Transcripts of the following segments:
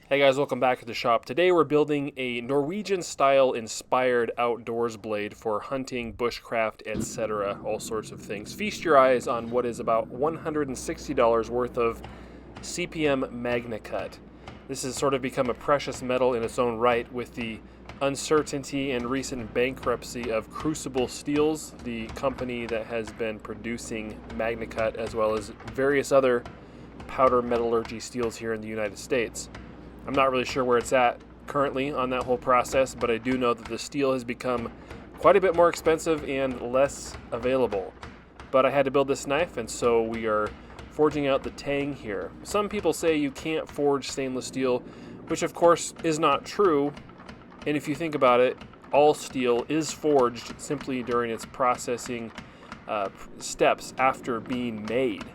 Hey guys, welcome back to the shop. Today we're building a Norwegian style inspired outdoors blade for hunting, bushcraft, etc. All sorts of things. Feast your eyes on what is about $160 worth of CPM MagnaCut. This has sort of become a precious metal in its own right with the uncertainty and recent bankruptcy of Crucible Steels, the company that has been producing MagnaCut as well as various other powder metallurgy steels here in the United States. I'm not really sure where it's at currently on that whole process, but I do know that the steel has become quite a bit more expensive and less available. But I had to build this knife, and so we are forging out the tang here. Some people say you can't forge stainless steel, which of course is not true. And if you think about it, all steel is forged simply during its processing steps after being made.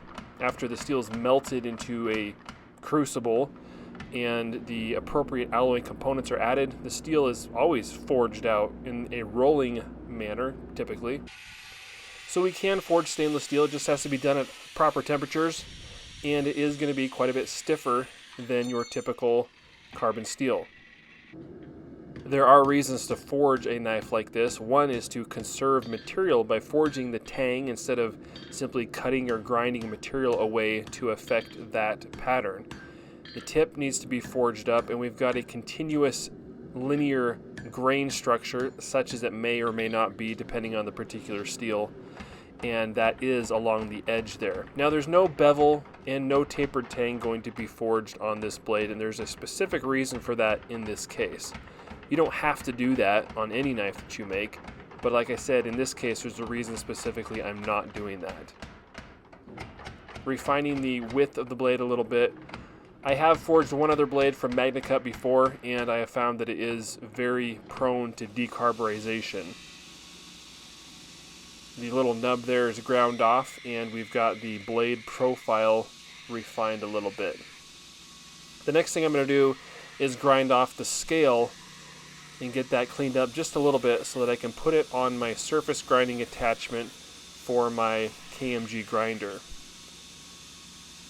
After the steel is melted into a crucible and the appropriate alloy components are added, the steel is always forged out in a rolling manner, typically. So we can forge stainless steel, it just has to be done at proper temperatures, and it is going to be quite a bit stiffer than your typical carbon steel. There are reasons to forge a knife like this. One is to conserve material by forging the tang instead of simply cutting or grinding material away to affect that pattern. The tip needs to be forged up, and we've got a continuous linear grain structure, such as it may or may not be depending on the particular steel, and that is along the edge there. Now there's no bevel and no tapered tang going to be forged on this blade, and there's a specific reason for that in this case. You don't have to do that on any knife that you make, but like I said, in this case there's a reason specifically I'm not doing that. Refining the width of the blade a little bit. I have forged one other blade from MagnaCut before, and I have found that it is very prone to decarburization. The little nub there is ground off, and we've got the blade profile refined a little bit. The next thing I'm going to do is grind off the scale and get that cleaned up just a little bit so that I can put it on my surface grinding attachment for my KMG grinder.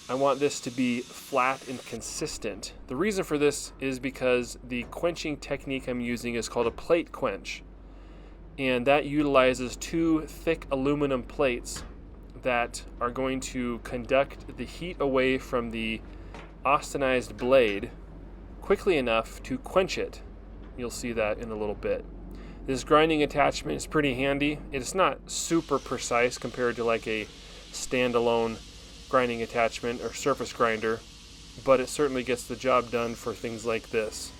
I want this to be flat and consistent. The reason for this is because the quenching technique I'm using is called a plate quench, and that utilizes two thick aluminum plates that are going to conduct the heat away from the austenized blade quickly enough to quench it. You'll see that in a little bit. This grinding attachment is pretty handy. It's not super precise compared to like a standalone grinding attachment or surface grinder, but it certainly gets the job done for things like this.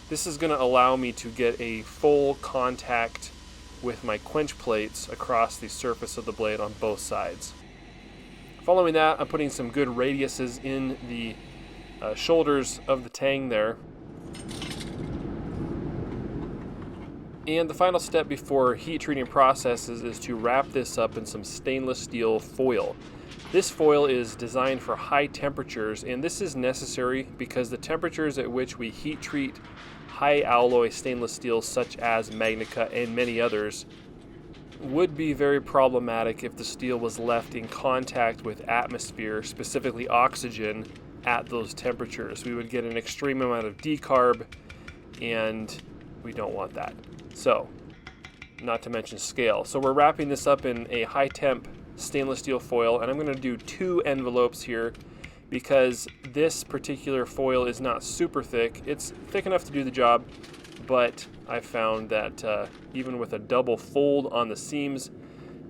This is going to allow me to get a full contact with my quench plates across the surface of the blade on both sides. Following that, I'm putting some good radiuses in the shoulders of the tang there. And the final step before heat treating processes is to wrap this up in some stainless steel foil. This foil is designed for high temperatures, and this is necessary because the temperatures at which we heat treat high alloy stainless steels such as MagnaCut and many others would be very problematic if the steel was left in contact with atmosphere, specifically oxygen, at those temperatures. We would get an extreme amount of decarb, and we don't want that. So, not to mention scale. So we're wrapping this up in a high temp stainless steel foil, and I'm going to do 2 envelopes here because this particular foil is not super thick. It's thick enough to do the job, but I found that even with a double fold on the seams,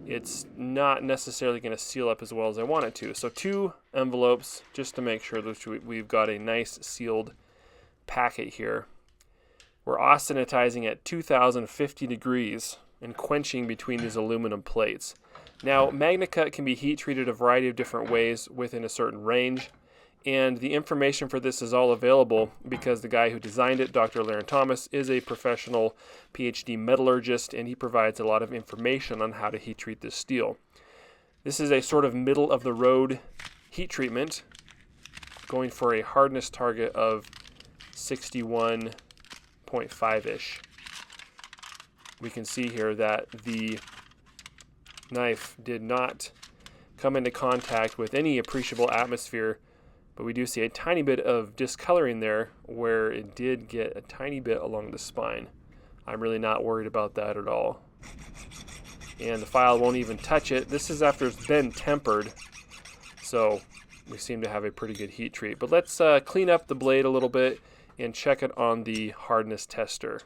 it's not necessarily going to seal up as well as I want it to. So 2 envelopes just to make sure that we've got a nice sealed packet here. We're austenitizing at 2050 degrees and quenching between these aluminum plates. Now, MagnaCut can be heat treated a variety of different ways within a certain range, and the information for this is all available because the guy who designed it, Dr. Larry Thomas, is a professional PhD metallurgist, and he provides a lot of information on how to heat treat this steel. This is a sort of middle of the road heat treatment, going for a hardness target of 61.5-ish. We can see here that the knife did not come into contact with any appreciable atmosphere But we do see a tiny bit of discoloring there where it did get a tiny bit along the spine. I'm really not worried about that at all. And the file won't even touch it. This is after it's been tempered, so we seem to have a pretty good heat treat. But let's clean up the blade a little bit and check it on the hardness tester.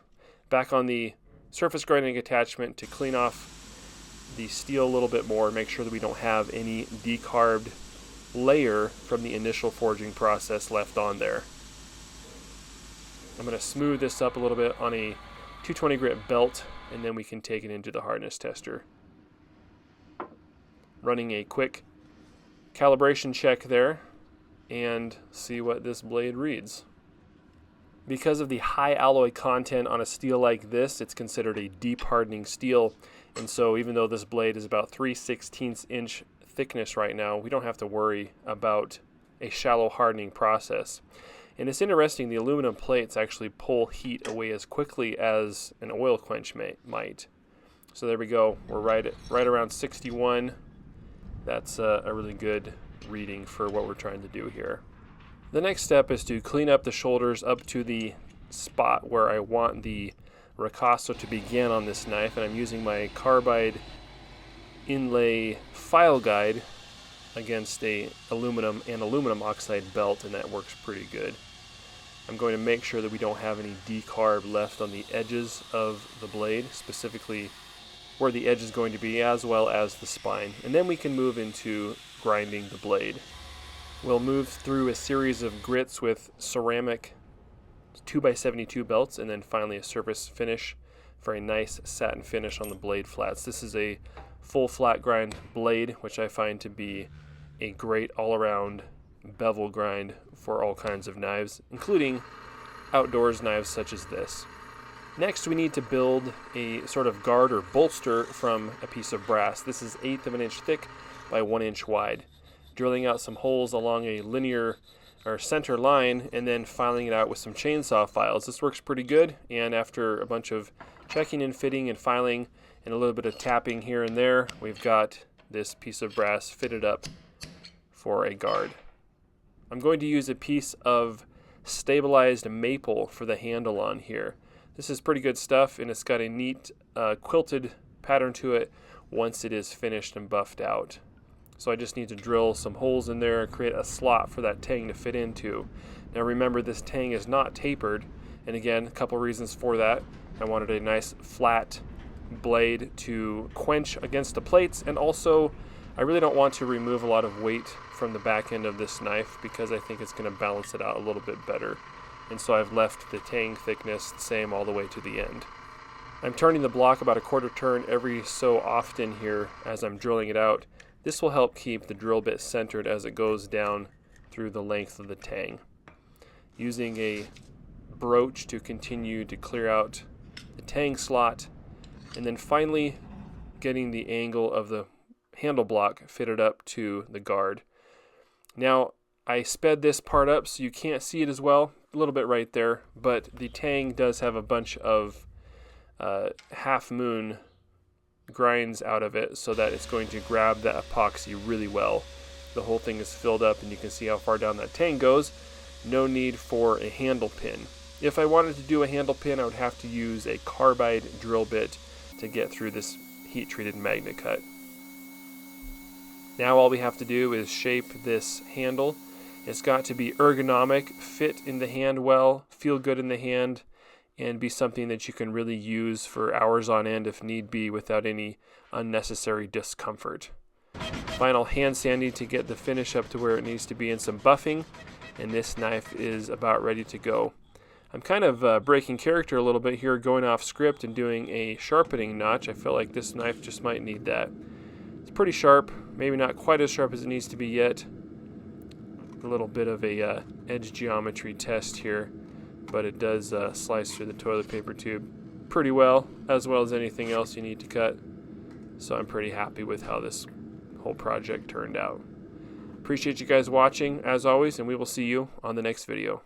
Back on the surface grinding attachment to clean off the steel a little bit more, make sure that we don't have any decarbed layer from the initial forging process left on there. I'm going to smooth this up a little bit on a 220 grit belt, and then we can take it into the hardness tester. Running a quick calibration check there and see what this blade reads. Because of the high alloy content on a steel like this, it's considered a deep hardening steel, and so even though this blade is about 3/16 inch thickness right now, we don't have to worry about a shallow hardening process. And it's interesting, the aluminum plates actually pull heat away as quickly as an oil quench might. So there we go, we're right around 61. That's a really good reading for what we're trying to do here. The next step is to clean up the shoulders up to the spot where I want the ricasso to begin on this knife, and I'm using my carbide inlay file guide against a aluminum oxide belt, and that works pretty good. I'm going to make sure that we don't have any decarb left on the edges of the blade, specifically where the edge is going to be, as well as the spine, and then we can move into grinding the blade. We'll move through a series of grits with ceramic 2x72 belts, and then finally a surface finish for a nice satin finish on the blade flats. This is a full flat grind blade, which I find to be a great all-around bevel grind for all kinds of knives, including outdoors knives such as this. Next, we need to build a sort of guard or bolster from a piece of brass. This is 1/8 of an inch thick by 1 inch wide. Drilling out some holes along a linear or center line, and then filing it out with some chainsaw files. This works pretty good, and after a bunch of checking and fitting and filing and a little bit of tapping here and there, we've got this piece of brass fitted up for a guard. I'm going to use a piece of stabilized maple for the handle on here. This is pretty good stuff, and it's got a neat quilted pattern to it once it is finished and buffed out. So I just need to drill some holes in there and create a slot for that tang to fit into. Now remember, this tang is not tapered, and again, a couple reasons for that. I wanted a nice flat blade to quench against the plates, and also I really don't want to remove a lot of weight from the back end of this knife because I think it's going to balance it out a little bit better. And so I've left the tang thickness the same all the way to the end. I'm turning the block about a quarter turn every so often here as I'm drilling it out. This will help keep the drill bit centered as it goes down through the length of the tang. Using a broach to continue to clear out the tang slot, and then finally getting the angle of the handle block fitted up to the guard. Now I sped this part up so you can't see it as well, a little bit right there, but the tang does have a bunch of half moon grinds out of it so that it's going to grab that epoxy really well. The whole thing is filled up and you can see how far down that tang goes. No need for a handle pin. If I wanted to do a handle pin, I would have to use a carbide drill bit to get through this heat treated MagnaCut. Now all we have to do is shape this handle. It's got to be ergonomic, fit in the hand well, feel good in the hand, and be something that you can really use for hours on end if need be without any unnecessary discomfort. Final hand sanding to get the finish up to where it needs to be, and some buffing, and this knife is about ready to go. I'm kind of breaking character a little bit here, going off script and doing a sharpening notch. I feel like this knife just might need that. It's pretty sharp, maybe not quite as sharp as it needs to be yet. A little bit of a edge geometry test here, but it does slice through the toilet paper tube pretty well as anything else you need to cut. So I'm pretty happy with how this whole project turned out. Appreciate you guys watching as always, and we will see you on the next video.